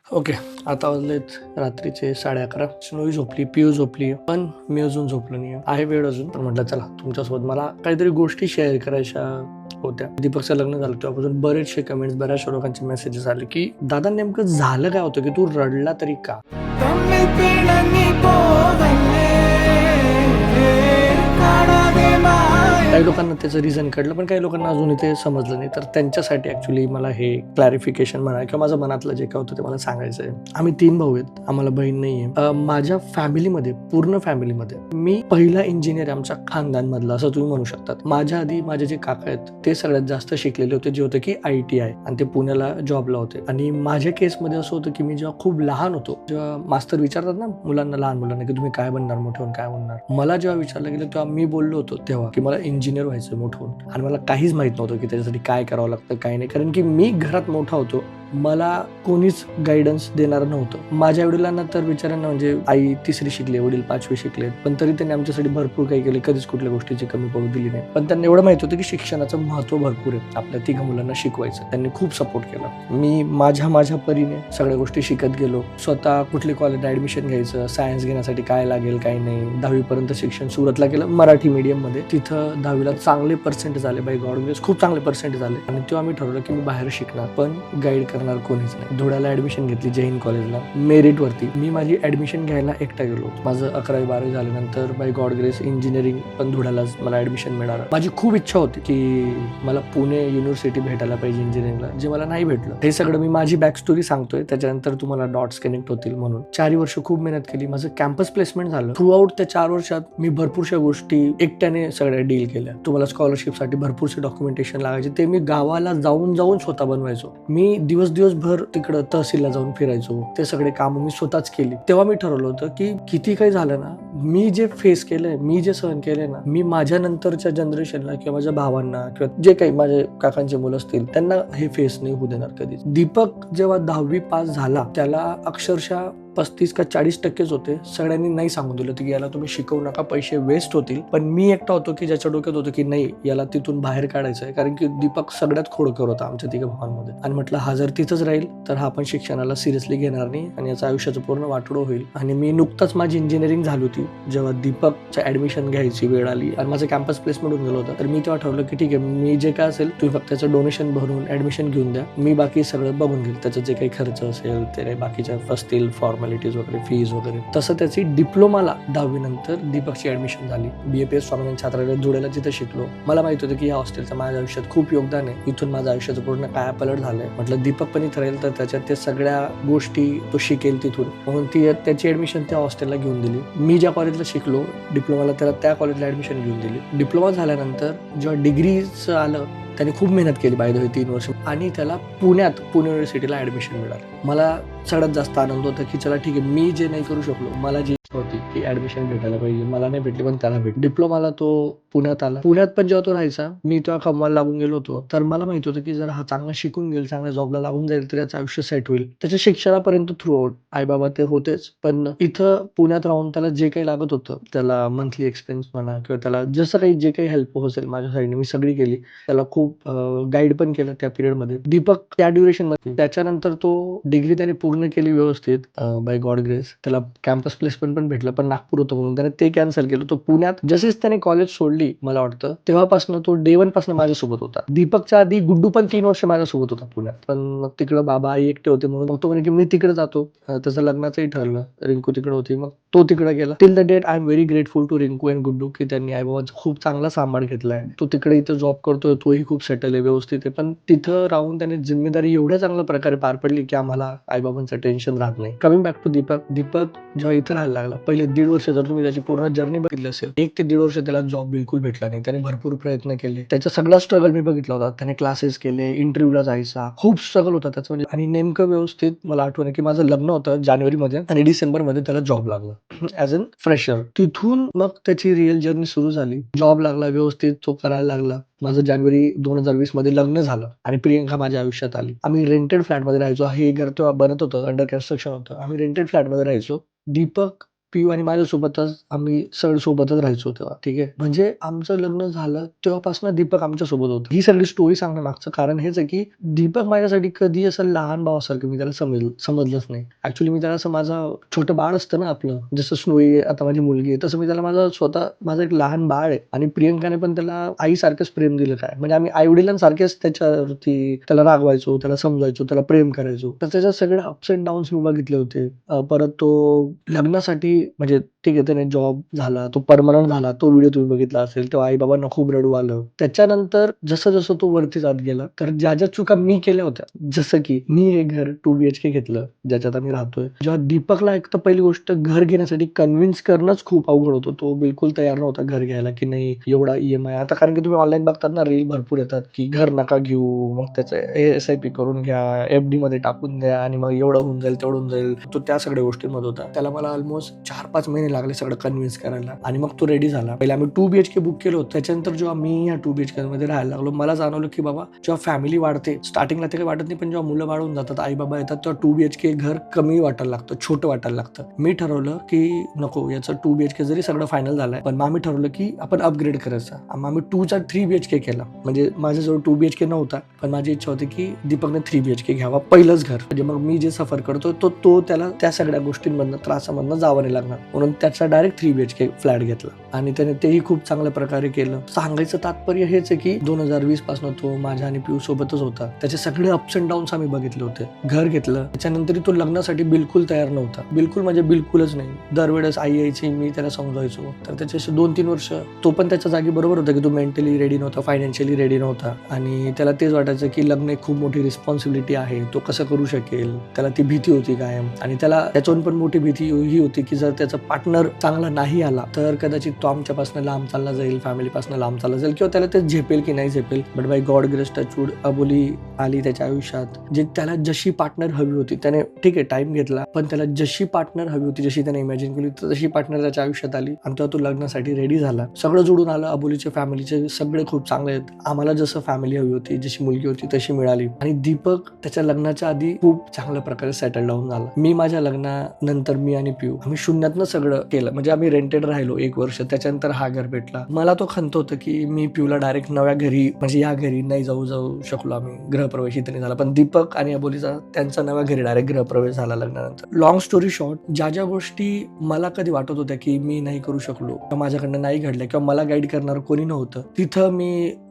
Okay. आता वाजलेत रात्रीचे 11:30. स्नोई झोपली, पिऊ झोपली, पण मी अजून झोपलो नाहीये. आहे वेळ अजून, पण म्हटलं चला तुमच्यासोबत मला काहीतरी गोष्टी शेअर करायच्या होत्या. दीपकचं लग्न झालं तेव्हापासून बरेचसे कमेंट्स, बऱ्याचशा लोकांचे मेसेजेस आले, की दादा नेमकं झालं काय होतं, की तू रडला तरी का? काही लोकांना त्याचं रिझन कळलं, पण काही लोकांना अजून इथे समजलं नाही. तर त्यांच्यासाठी ऍक्च्युली मला हे क्लॅरिफिकेशन म्हणा किंवा माझं मनातलं जे काय होतं ते मला सांगायचं आहे. आम्ही 3 भाऊ आहेत, आम्हाला बहीण नाहीये. माझ्या फॅमिलीमध्ये, पूर्ण फॅमिलीमध्ये मी पहिला इंजिनियर आमच्या खानदान मधला, असं तुम्ही म्हणू शकतात. माझ्या आधी माझे जे काका आहेत ते सगळ्यात जास्त शिकलेले होते, जे होते की ITI, आणि ते पुण्याला जॉबला होते. आणि माझ्या केसमध्ये असं होतं की मी जेव्हा खूप लहान होतो, जेव्हा मास्तर विचारतात ना मुलांना, लहान मुलांना, की तुम्ही काय बनणार मोठे होऊन, काय बनणार, मला जेव्हा विचारलं गेलं तेव्हा मी बोललो होतो तेव्हा की मला इंजिनियर व्हायचं मोठं होऊन. आणि मला काहीच माहित नव्हतं की त्याच्यासाठी काय करावं लागतं, काय नाही. कारण की मी घरात मोठा होतो, मला कोणीच गायडन्स देणार नव्हतं. माझ्या वडिलांना तर बिचाऱ्यांना, म्हणजे आई 3री शिकली, वडील 5वी शिकलेत, पण तरी त्यांनी आमच्यासाठी भरपूर काही केले. कधीच कुठल्या गोष्टीची कमी पडू दिली नाही. पण त्यांना एवढं माहित होतं की शिक्षणाचं महत्त्व भरपूर आहे, आपल्या 3 मुलांना शिकवायचं. त्यांनी खूप सपोर्ट केला. मी माझ्या परीने सगळ्या गोष्टी शिकत गेलो. स्वतः कुठले कॉलेजला ऍडमिशन घ्यायचं, सायन्स घेण्यासाठी काय लागेल काय नाही. 10वी पर्यंत शिक्षण सुरतला केलं, मराठी मीडियम मध्ये. तिथं 10वीला चांगले पर्सेंटेज आले, बाय गॉड ग्रेस खूप चांगले पर्सेंटेज आले. आणि तेव्हा मी ठरवलं की मी बाहेर शिकणार, पण गाईड करणार कोणीच नाही. धुळ्याला ऍडमिशन घेतली जैन कॉलेजला, मेरिट वरती. मी माझी ऍडमिशन घ्यायला एकटा गेलो. माझं 11वी 12वी झाल्यानंतर बाय गॉड ग्रेस इंजिनिअरिंग पण धुळ्यालाच मला ऍडमिशन मिळालं. माझी खूप इच्छा होती की मला पुणे युनिव्हर्सिटी भेटायला पाहिजे इंजिनिअरिंगला, जे मला नाही भेटलं. हे सगळं मी माझी बॅक स्टोरी सांगतोय, त्याच्यानंतर तुम्हाला डॉट्स कनेक्ट होतील म्हणून. 4 वर्ष खूप मेहनत केली. माझं कॅम्पस प्लेसमेंट झालं. थ्रू आउट त्या 4 वर्षात मी भरपूरशा गोष्टी एकट्याने सगळ्या डील केल्या. तुम्हाला स्कॉलरशिपसाठी भरपूरसे डॉक्युमेंटेशन लागायचे, ते मी गावाला जाऊन स्वतः बनवायचो. मी दिवसभर तिकडं तहसीलला जाऊन फिरायचो. ते सगळे काम मी स्वतःच केली. तेव्हा मी ठरवलं होतं की किती काही झालं ना, मी जे फेस केलंय, मी जे सहन केलंय ना, मी माझ्या नंतरच्या जनरेशनला किंवा माझ्या भावांना किंवा जे काही माझे काकांचे मुलं असतील त्यांना हे फेस नाही होऊ देणार कधीच. दीपक जेव्हा 10वी पास झाला, त्याला अक्षरशः 35 का 40% होते. सगळ्यांनी नाही सांगून दिलं की याला तुम्ही शिकवू नका, पैसे वेस्ट होतील. पण मी एकटा होतो की ज्याच्या डोक्यात होतं की नाही, याला तिथून बाहेर काढायचं आहे. कारण की दीपक सगळ्यात खोडकर होता आमच्या 3 भावांमध्ये. आणि म्हटलं हा जर तिथंच राहील तर हा पण शिक्षणाला सिरियसली घेणार नाही आणि याचं आयुष्याचं पूर्ण वाटोळं होईल. आणि मी नुकताच माझी इंजिनिअरिंग झाली होती जेव्हा दीपकचं ऍडमिशन घ्यायची वेळ आली आणि माझं कॅम्पस प्लेसमेंट होऊन गेलं होतं. तर मी तेव्हा ठरवलं की ठीक आहे, मी जे काय असेल तुम्ही फक्त त्याचं डोनेशन भरून ऍडमिशन घेऊन द्या, मी बाकी सगळं बघून घेईल. त्याचं जे काही खर्च असेल, ते काही बाकीच्या असतील फॉर्मॅलिटीज वगैरे, फीज वगैरे. तसं त्याची डिप्लोमाला 10वी नंतर दीपकची ऍडमिशन झाली. BAPS स्वामीनारायण छात्रालय धुळ्याला, जिथं शिकलो. मला माहित होतं की या हॉस्टेलचं माझ्या आयुष्यात खूप योगदान आहे. इथून माझं आयुष्याचं पूर्ण कायापालट झालंय. म्हटलं दीपक पण इथं राहील तर त्याच्यात ते सगळ्या गोष्टी तो शिकेल तिथून, म्हणून त्याची ऍडमिशन त्या हॉस्टेलला घेऊन दिली. मी ज्या कॉलेजला शिकलो डिप्लोमाला, त्याला त्या कॉलेजला ऍडमिशन घेऊन दिली. डिप्लोमा झाल्यानंतर जेव्हा डिग्रीचं आलं, त्याने खूप मेहनत केली बाय द वे 3 वर्ष, आणि त्याला पुणे युनिव्हर्सिटीला ऍडमिशन मिळालं. मला सगळ्यात जास्त आनंद होता की चला ठीक आहे, मी जे नाही करू शकलो, मला जी इच्छा होती की ऍडमिशन भेटायला पाहिजे, मला नाही भेटली पण त्याला भेटली. डिप्लोमाला तो पुण्यात आला. पुण्यात पण जेव्हा तो राहायचा, मी तेव्हा खंबाला लागून गेलो होतो, तर मला माहित होतं की जर हा चांगला शिकून गेल, चांगल्या जॉबला लागून जाईल, तर याचं आयुष्य सेट होईल. त्याच्या शिक्षणापर्यंत थ्रू आउट आई बाबा ते होतेच, पण इथं पुण्यात राहून त्याला जे काही लागत होतं, त्याला मंथली एक्सपेन्स म्हणा किंवा त्याला जसं काही जे काही हेल्प असेल माझ्या साईडने मी सगळी केली. त्याला खूप गाईड पण केलं त्या पिरियडमध्ये. दीपक त्या ड्युरेशन मध्ये, त्याच्यानंतर तो डिग्री त्याने पूर्ण केली व्यवस्थित बाय गॉड ग्रेस. त्याला कॅम्पस प्लेसमेंट पण भेटलं, पण नागपूर होतं म्हणून त्याने ते कॅन्सल केलं. तो पुण्यात जसेच त्याने कॉलेज सोडली, मला वाटतं तेव्हापासून तो डे 1 पासून माझ्यासोबत होता. दीपकच्या आधी गुड्डू पण 3 वर्ष माझ्यासोबत होता पुण्यात, पण मग तिकडं बाबा आई एकटे होते म्हणून मग तो म्हणे की मी तिकडे जातो. त्याचं लग्नाचंही ठरलं, रिंकू तिकडे होती, मग तो तिकडे गेला. Till the date I am very grateful to Rinku and Guddu की त्यांनी आई बाबांचा खूप चांगला सांभाळ घेतलाय. तो तिकडे इथं जॉब करतोय, तोही खूप सेटल आहे, व्यवस्थित आहे. पण तिथं राहून त्याने जिम्मेदारी एवढ्या चांगल्या प्रकारे पार पडली की आम्हाला आई बाबांचं टेन्शन राहत नाही. कमिंग बॅक टू दीपक जेव्हा इथं राहायला लागला, पहिले 1.5 वर्ष जर तुम्ही त्याची पूर्ण जर्नी बघितली असेल, 1 ते 1.5 वर्ष त्याला जॉब बिलकुल भेटला नाही. त्याने भरपूर प्रयत्न केले, त्याचा सगळा स्ट्रगल मी बघितला होता. त्याने क्लासेस केले, इंटरव्ह्यूला जायचा, खूप स्ट्रगल होता त्याचं म्हणजे. आणि नेमकं व्यवस्थित मला आठवण की माझं लग्न होतं जानेवारीमध्ये आणि डिसेंबरमध्ये त्याला जॉब लागला ऍज अन फ्रेशर. तिथून मग त्याची रिअल जर्नी सुरू झाली. जॉब लागला, व्यवस्थित तो करायला लागला. माझं जानेवारी 2020 मध्ये लग्न झालं आणि प्रियंका माझ्या आयुष्यात आली. आम्ही रेंटेड फ्लॅटमध्ये राहायचो. हे घर तेव्हा बनत होतं, अंडर कन्स्ट्रक्शन होतं. आम्ही रेंटेड फ्लॅटमध्ये राहायचो. दीपक पियू आणि माझ्यासोबतच आम्ही सोबतच राहायचो तेव्हा. ठीक आहे. म्हणजे आमचं लग्न झालं तेव्हापासून दीपक आमच्यासोबत होता. ही सगळी स्टोरी सांगण्यामागचं कारण हेच आहे, की दीपक माझ्यासाठी कधी असं लहान भावासारखं मी त्याला समजलंच नाही. ॲक्चुअली मी त्याला असं माझं छोटं बाळ असतं ना आपलं, जसं स्नोई आता माझी मुलगी आहे, तसं मी त्याला माझं एक लहान बाळ आहे आणि प्रियंकाने पण त्याला आईसारखंच प्रेम दिलं काय. म्हणजे आम्ही आई-वडिलांसारखेच त्याच्यावरती त्याला रागवायचो, त्याला समजायचो, त्याला प्रेम करायचो. तर त्याच्या सगळे अप्स एंड डाउन्स मी बघितले होते. परत तो लग्नासाठी म्हणजे ठीक आहे त्याने जॉब झाला, तो परमनंट झाला. तो व्हिडिओ तुम्ही बघितला असेल. तेव्हा आई-बाबांना खूप रडू आलं. त्याच्यानंतर जसं-जसं तो वरती जात गेला, तर ज्या चुका मी केल्या होत्या, जसं की मी हे घर 2 बीएचके घेतलं, ज्याच्यात आम्ही राहतोय. जेव्हा दीपकला एक तर पहिली गोष्ट घर घेण्यासाठी कन्व्हिन्स करणंच खूप अवघड होतं. तो बिलकुल तयार नव्हता घर घ्यायला, की नाही एवढा ईएमआय आता कारण की तुम्ही ऑनलाईन बघतात ना रील भरपूर येतात, की घर नका घेऊ, मग त्याचं एस-आय-पी करून घ्या, एफ-डीमध्ये टाकून द्या आणि मग एवढं होऊन जाईल, तेवढं होऊन जाईल. तो त्या सगळ्या गोष्टींमध्ये होता. त्याला मला अल्मोस्ट 4-5 महिने लागले सगळं कन्व्हिन्स करायला आणि मग तो रेडी झाला. पहिले आम्ही 2 बीएचके बुक केलं होतं. त्याच्यानंतर जेव्हा मी या 2 बीएचकेमध्ये राहायला लागलो, मला जाणवलं की बाबा जेव्हा फॅमिली वाढते, स्टार्टिंगला ते काही वाटत नाही, पण जेव्हा मुलं वाढून जातात, आई-बाबा येतात, तेव्हा 2 बीएचके घर कमी वाटायला लागतं, छोटं वाटायला लागतं. मी ठरवलं की नको याचं 2 बीएचके जरी सगळं फायनल झालंय, पण मग आम्ही ठरवलं की आपण अपग्रेड करायचं. मग आम्ही 2 चा 3 बीएचके केला. म्हणजे माझ्याजवळ 2 बीएचके नव्हता, पण माझी इच्छा होती की दीपकने 3 बीएचके घ्यावा. पहिलंच घर. म्हणजे मग मी जे सफर करतो तो त्याला त्या सगळ्या गोष्टींमधनं त्रासामधनं जावं नाही लागणार. म्हणून त्याचा डायरेक्ट 3 बीएचके फ्लॅट घेतला आणि त्याने तेही खूप चांगल्या प्रकारे केलं. सांगायचं तात्पर्य हेच आहे की 2020 पासून तो माझ्या आणि पियू सोबतच होता. त्याचे सगळे अप्स अँड डाऊन्स आम्ही बघितले होते. घर घेतलं. त्याच्यानंतर तो लग्नासाठी बिलकुल तयार नव्हता. बिलकुल म्हणजे बिलकुलच नाही. दरवेळेस आई यायची, मी त्याला समजायचो. तर त्याचे 2-3 वर्ष तो पण त्याच्या जागी बरोबर होता की तो मेंटली रेडी नव्हता, फायनान्शियली रेडी नव्हता आणि त्याला तेच वाटायचं की लग्न एक खूप मोठी रिस्पॉन्सिबिलिटी आहे. तो कसं करू शकेल? त्याला ती भीती होती कायम आणि त्याला त्याच्याहून पण मोठी भीती ही होती की जर त्याचा पार्टनर चांगला नाही आला तर कदाचित तो आमच्यापासून लांब चालला जाईल, फॅमिलीपासून लांब चालला जाईल किंवा त्याला ते झेपेल की नाही झेपेल. But by God grace touchwood Aboli आली त्याच्या आयुष्यात. जे त्याला जशी पार्टनर हवी होती त्याने ठीक आहे टाइम घेतला, पण त्याला जशी पार्टनर हवी होती, जशी त्याने इमॅजिन केली तशी पार्टनर त्याच्या आयुष्यात आली आणि तेव्हा तो लग्नासाठी रेडी झाला. सगळं जोडून आलं. अबोलीचे फॅमिलीचे सगळे खूप चांगले आहेत. आम्हाला जसं फॅमिली हवी होती, जशी मुलगी होती तशी मिळाली आणि दीपक त्याच्या लग्नाच्या आधी खूप चांगल्या प्रकारे सेटल डाऊन झाला. मी माझ्या लग्नानंतर मी आणि पियू आम्ही शून्यातनं सगळं केलं. म्हणजे आम्ही रेंटेड राहिलो 1 वर्ष. त्याच्यानंतर हा घर भेटला. मला तो खंत होतं की मी पियूला डायरेक्ट नव्या घरी म्हणजे या घरी नाही जाऊ शकलो आम्ही. गृहप्रवेश इथे नाही झाला. पण दीपक आणि अबोलीचा त्यांचा नव्या घरी डायरेक्ट गृहप्रवेश झाला लग्नानंतर. लॉंग स्टोरी शॉर्ट, ज्या गोष्टी मला कधी वाटत होत्या की मी नाही करू शकलो किंवा माझ्याकडनं नाही घडल्या किंवा मला गाईड करणार कोणी नव्हतं, तिथं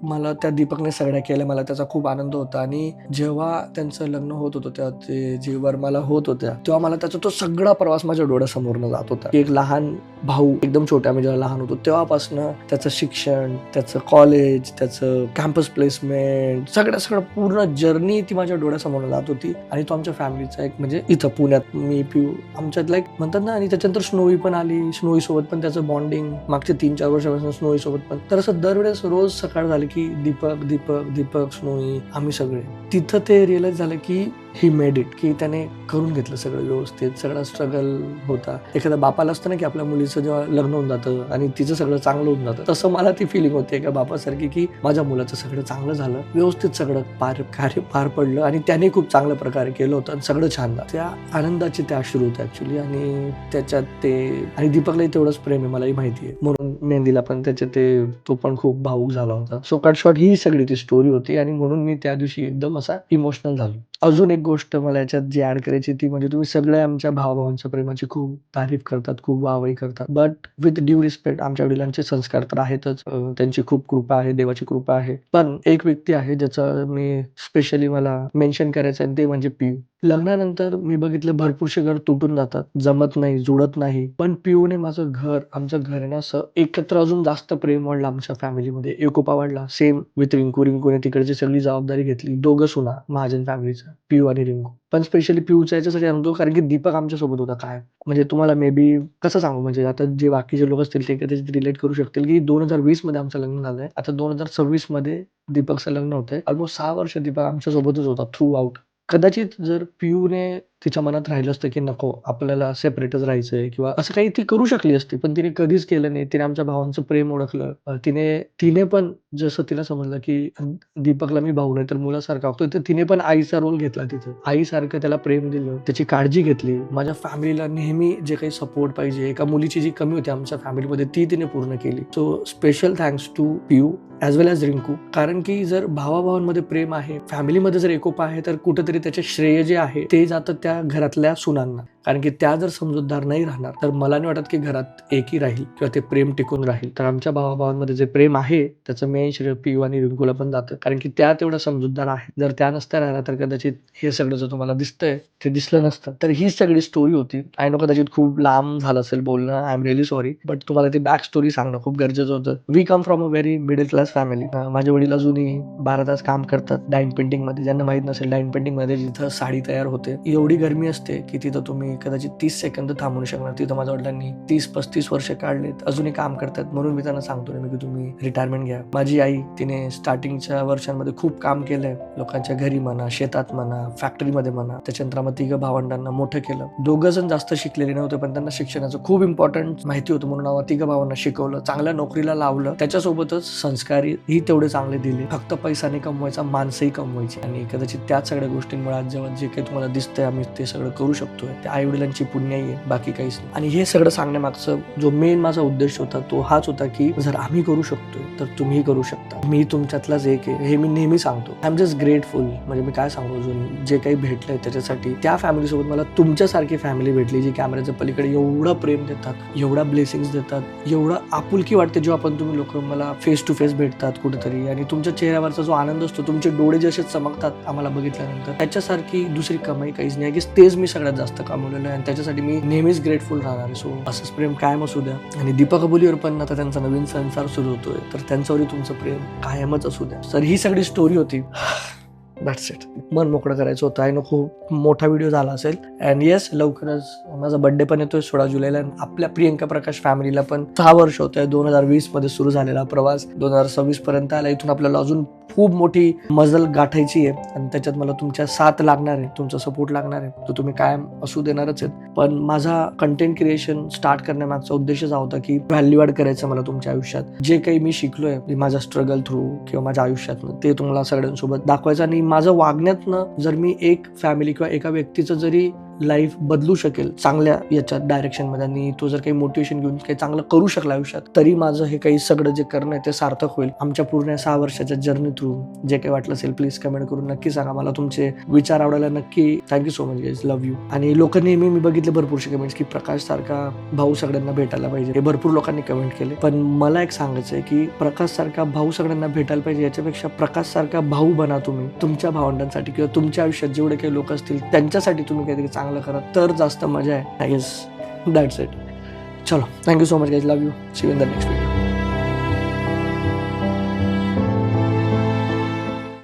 मला त्या दीपकने सगळ्या केल्या. मला त्याचा खूप आनंद होता आणि जेव्हा त्यांचं लग्न होत होतं तेव्हा ते जे वरमाला होत होत्या तेव्हा मला त्याचा तो सगळा प्रवास माझ्या डोळ्यासमोरनं जात होता. एक लहान भाऊ एकदम छोटा आम्ही जेव्हा लहान होतो तेव्हापासनं त्याचं शिक्षण, त्याचं कॉलेज, त्याचं कॅम्पस प्लेसमेंट सगळं पूर्ण जर्नी ती माझ्या डोळ्यासमोर जात होती आणि तो आमच्या फॅमिलीचा एक म्हणजे इथं पुण्यात मी पिऊ आमच्यातला एक म्हणतात ना. आणि त्याच्यानंतर स्नोई पण आली. स्नोई सोबत पण त्याचं बॉन्डिंग मागच्या 3-4 वर्षापासून स्नोई सोबत पण. तर असं दरवेळेस रोज सकाळ झाली की दीपक स्नोई आम्ही सगळे. तिथं ते रिअलाइज झालं की ही मेड इट, की त्याने करून घेतलं सगळं व्यवस्थित. सगळा स्ट्रगल होता. एखाद्या बापाला असतं ना की आपल्या मुलीचं जेव्हा लग्न होऊन जातं आणि तिचं सगळं चांगलं होऊन जातं, तसं मला ती फिलिंग होती एका बापासारखी की माझ्या मुलाचं सगळं चांगलं झालं, व्यवस्थित सगळं कार्य पार पडलं आणि त्याने खूप चांगल्या प्रकारे केलं होतं आणि सगळं छान झालं. त्या आनंदाचे ते अश्रू होते ऍक्च्युली आणि त्याच्यात ते आणि दीपकलाही तेवढंच प्रेम आहे मलाही माहिती आहे. म्हणून मेहंदीला पण तो पण खूप भावूक झाला होता. सो कट शॉर्ट ही सगळी ती स्टोरी होती आणि म्हणून मी त्या दिवशी एकदम असा इमोशनल झालो. अजून एक गोष्ट मला याच्यात जी ऍड करायची ती म्हणजे तुम्ही सगळे आमच्या भावाभावांच्या प्रेमाची खूप तारीफ करतात, खूप वाहवाही करतात. बट विथ ड्यू रिस्पेक्ट आमच्या वडिलांचे संस्कार तर आहेतच. त्यांची खूप कृपा आहे, देवाची कृपा आहे. पण एक व्यक्ती आहे ज्याचं मी स्पेशली मला मेन्शन करायचं आहे ते म्हणजे पियू. लग्नानंतर मी बघितलं भरपूरसे घर तुटून जातात, जमत नाही, जुळत नाही. पण पियूने आमचं घर आहे ना असं एकत्र अजून जास्त प्रेम वाढलं आमच्या फॅमिलीमध्ये, एकोपा वाढला. सेम विथ रिंकूने तिकडची सगळी जबाबदारी घेतली. दोघं सुना महाजन फॅमिलीचं, पियू आणि रिंकू. पण स्पेशली पियूच्या याच्यासाठी सांगतो कारण की दीपक आमच्यासोबत होता काय. म्हणजे तुम्हाला मे बी कसं सांगू म्हणजे आता जे बाकीचे लोक असतील ते त्याच्यात रिलेट करू शकतील की 2020 मध्ये आमचं लग्न झालंय. आता 2026 मध्ये दीपकचं लग्न होतंय. ऑलमोस्ट 6 वर्ष दीपक आमच्यासोबतच होता थ्रू आउट. कदाचित जर पियूने तिच्या मनात राहिलं असतं की नको आपल्याला सेपरेटच राहायचंय किंवा असं काही ती करू शकली असती, पण तिने कधीच केलं नाही. तिने आमच्या भावांचं प्रेम ओळखलं. तिने तिने पण जसं तिला समजलं की दीपकला मी भाऊ नाही तर मुलासारखा वागतोय, तर तिने पण आईचा रोल घेतला तिथे. आईसारखं त्याला प्रेम दिलं, त्याची काळजी घेतली. माझ्या फॅमिलीला नेहमी जे काही सपोर्ट पाहिजे, एका मुलीची जी कमी होती आमच्या फॅमिलीमध्ये ती तिने पूर्ण केली. So special thanks to Piyu as well as Rinku. कारण की जर भावाभावांमध्ये प्रेम आहे, फॅमिलीमध्ये जर एकोपा आहे, तर कुठेतरी त्याचे श्रेय जे आहे ते जातं त्या घरातल्या सुनांना. कारण की त्या जर समजूतदार नाही राहणार तर मला नाही वाटत की घरात एकही राहील किंवा ते प्रेम टिकून राहील. तर आमच्या भावाभावांमध्ये जे प्रेम आहे त्याचं मेन श्रेय पियू आणि रिंकूला पण जातं, कारण की त्या तेवढ्या समजूतदार आहे. जर त्या नसत्या राहिल्या तर कदाचित हे सगळं जे तुम्हाला दिसतंय ते दिसलं नसतं. तर ही सगळी स्टोरी होती. आय नो कदाचित खूप लांब झालं असेल बोलणं, I am really sorry, but तुम्हाला ती बॅक स्टोरी सांगणं खूप गरजेचं होतं. We come from a very middle class family. माझे वडील अजूनही 12 तास काम करतात डाईन पेंटिंगमध्ये. ज्यांना माहित नसेल, डाईन पेंटिंगमध्ये जिथं साडी तयार होते, एवढी गरमी असते की तिथं तुम्ही कदाचित 30 सेकंद थांबू नाही शकणार. तिथं माझ्या वडिलांनी 30-35 वर्ष काढलेत, अजूनही काम करतात. म्हणून मी त्यांना सांगतो नेहमी की तुम्ही रिटायरमेंट घ्या. माझी आई, तिने स्टार्टिंगच्या वर्षांमध्ये खूप काम केलंय, लोकांच्या घरी म्हणा, शेतात म्हणा, फॅक्टरीमध्ये म्हणा. त्याच्यानंतर मग 3 भावंडांना मोठं केलं. 2 जण जास्त शिकलेले नव्हते, पण त्यांना शिक्षणाचं खूप इम्पॉर्टंट माहिती होतं, म्हणून 3 भावांना शिकवलं, चांगल्या नोकरीला लावलं. त्याच्यासोबतच संस्कारही तेवढे चांगले दिले. फक्त पैसा नाही कमवायचा, माणसंही कमवायची. आणि कदाचित त्याच सगळ्या गोष्टींमुळे आज जेव्हा जे काही तुम्हाला दिसतंय आम्ही ते सगळं करू शकतोय, त्या आई वडिलांची पुण्याई आहे, बाकी काहीच नाही. आणि हे सगळं सांगण्यामागचं जो मेन माझा उद्देश होता तो हाच होता की जर आम्ही करू शकतोय तर तुम्ही करू शकता. मी तुमच्यातलाच एक आहे, हे मी नेहमी सांगतो. I am just grateful. म्हणजे मी काय सांगू, अजून जे काही भेटलंय त्याच्यासाठी. त्या फॅमिलीसोबत मला तुमच्यासारखी फॅमिली भेटली जी कॅमेऱ्याच्या पलीकडे एवढं प्रेम देतात, एवढा ब्लेसिंग्स देतात, एवढं आपुलकी वाटते जेव्हा आपण तुम्ही लोक मला फेस टू फेस भेटतात कुठेतरी, आणि तुमच्या चेहऱ्यावरचा जो आनंद असतो, तुमचे डोळे जसे चमकतात आम्हाला बघितल्यानंतर, त्याच्यासारखी दुसरी कमाई काहीच नाही. तेच मी सगळ्यात जास्त कमवलेलं आहे आणि त्याच्यासाठी मी नेहमीच ग्रेटफुल राहणार आहे. सो असंच प्रेम कायम असू द्या. आणि दीपक अबोलीवर पण आता त्यांचा नवीन संसार सुरू होतोय, तर त्यांच्यावरही तुमचं प्रेम कायमच असू द्या. तर ही सगळी स्टोरी होती. That's it. मन मोकळं करायचं होतं. आय नो खूप मोठा व्हिडिओ झाला असेल. अँड येस, लवकरच माझा बर्थडे पण येतोय 16 जुलैला. आपल्या प्रियंका प्रकाश फॅमिलीला पण 6 वर्ष होत आहे. 2020 मध्ये सुरू झालेला प्रवास 2026 पर्यंत आला. इथून आपल्याला अजून खूप मोठी मजल गाठायची आहे आणि त्याच्यात मला तुमच्या साथ लागणार आहे, तुमचा सपोर्ट लागणार आहे. तो तुम्ही कायम असू देणारच आहेत. पण माझा कंटेंट क्रिएशन स्टार्ट करण्यामागचा उद्देशच हा होता की व्हॅल्यू ॲड करायचं मला तुमच्या आयुष्यात. जे काही मी शिकलोय माझ्या स्ट्रगल थ्रू किंवा माझ्या आयुष्यातनं, ते तुम्हाला सगळ्यांसोबत दाखवायचं. आणि माझं वागण्यातनं जर मी एक फॅमिली किंवा एका व्यक्तीचं जरी लाईफ बदलू शकेल चांगल्या याच्यात डायरेक्शनमध्ये, आणि तो जर काही मोटिवेशन घेऊन काही चांगलं करू शकला आयुष्यात, तरी माझं हे काही सगळं जे करणं आहे ते सार्थक होईल. आमच्या पूर्ण 6 वर्षाच्या जर्नी थ्रू जे काही वाटलं असेल प्लीज कमेंट करून नक्की सांगा. मला तुमचे विचार आवडायला नक्की. Thank you so much guys, love you. आणि लोक नेहमी, मी बघितले भरपूरशे कमेंट्स की प्रकाश सारखा भाऊ सगळ्यांना भेटायला पाहिजे, हे भरपूर लोकांनी कमेंट केले. पण मला एक सांगायचं आहे की प्रकाश सारखा भाऊ सगळ्यांना भेटायला पाहिजे याच्यापेक्षा प्रकाश सारखा भाऊ बना तुम्ही तुमच्या भावंडांसाठी किंवा तुमच्या आयुष्यात जेवढे काही लोक असतील त्यांच्यासाठी. तुम्ही काहीतरी चांगलं करा तर जास्त मजा आहे. I guess that's it. चलो, thank you so much guys, love you. See you in the next video.